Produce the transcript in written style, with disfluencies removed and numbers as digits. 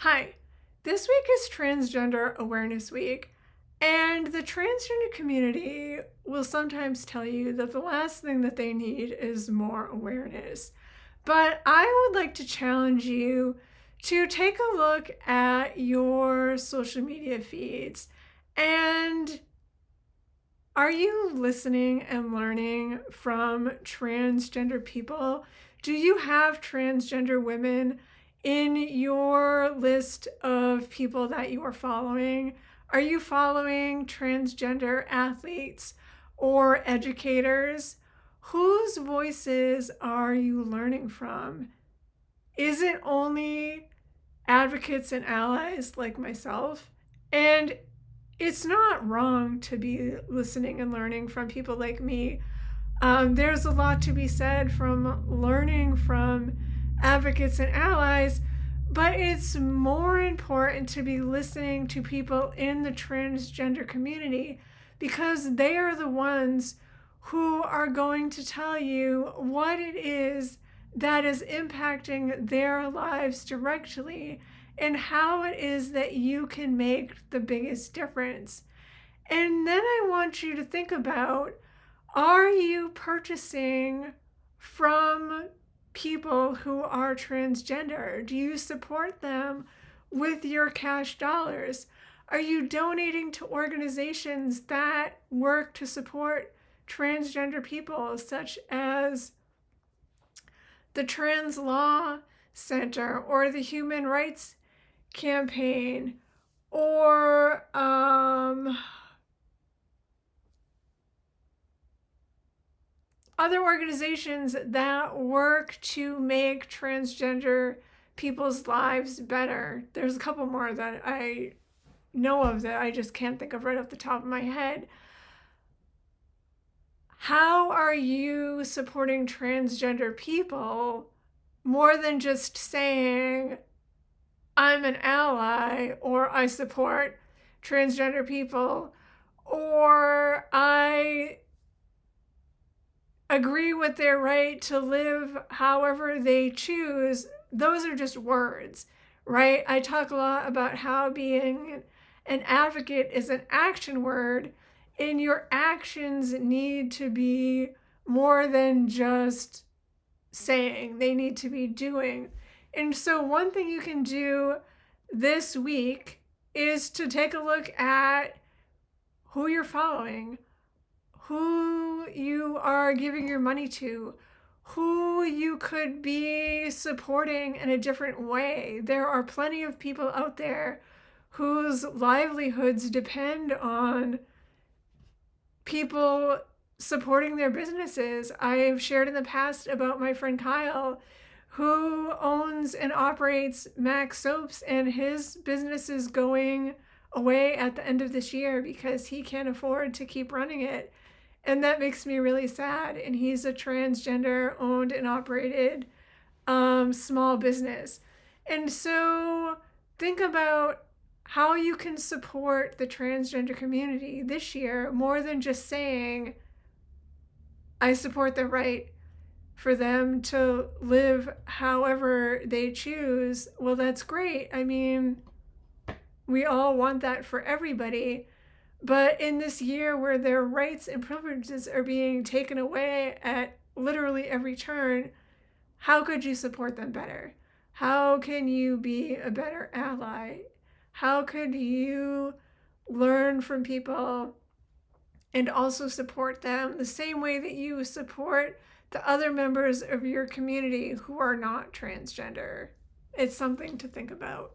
Hi, this week is Transgender Awareness Week, and the transgender community will sometimes tell you that the last thing that they need is more awareness. But I would like to challenge you to take a look at your social media feeds. And are you listening and learning from transgender people? Do you have transgender women in your list of people that you are following? Are you following transgender athletes or educators? Whose voices are you learning from? Is it only advocates and allies like myself? And it's not wrong to be listening and learning from people like me. There's a lot to be said from learning from advocates and allies, but it's more important to be listening to people in the transgender community because they are the ones who are going to tell you what it is that is impacting their lives directly and how it is that you can make the biggest difference. And then I want you to think about, are you purchasing from people who are transgender? Do you support them with your cash dollars? Are you donating to organizations that work to support transgender people, such as the Trans Law Center or the Human Rights Campaign or other organizations that work to make transgender people's lives better? There's a couple more that I know of that I just can't think of right off the top of my head. How are you supporting transgender people more than just saying, I'm an ally, or I support transgender people, or I agree with their right to live however they choose? Those are just words, right? I talk a lot about how being an advocate is an action word, and your actions need to be more than just saying, they need to be doing. And so one thing you can do this week is to take a look at who you're following, who you are giving your money to, who you could be supporting in a different way. There are plenty of people out there whose livelihoods depend on people supporting their businesses. I've shared in the past about my friend Kyle, who owns and operates Max Soaps, and his business is going away at the end of this year because he can't afford to keep running it. And that makes me really sad. And he's a transgender owned and operated small business. And so think about how you can support the transgender community this year more than just saying, I support the right for them to live however they choose. Well, that's great. I mean, we all want that for everybody. But in this year where their rights and privileges are being taken away at literally every turn, how could you support them better? How can you be a better ally? How could you learn from people and also support them the same way that you support the other members of your community who are not transgender? It's something to think about.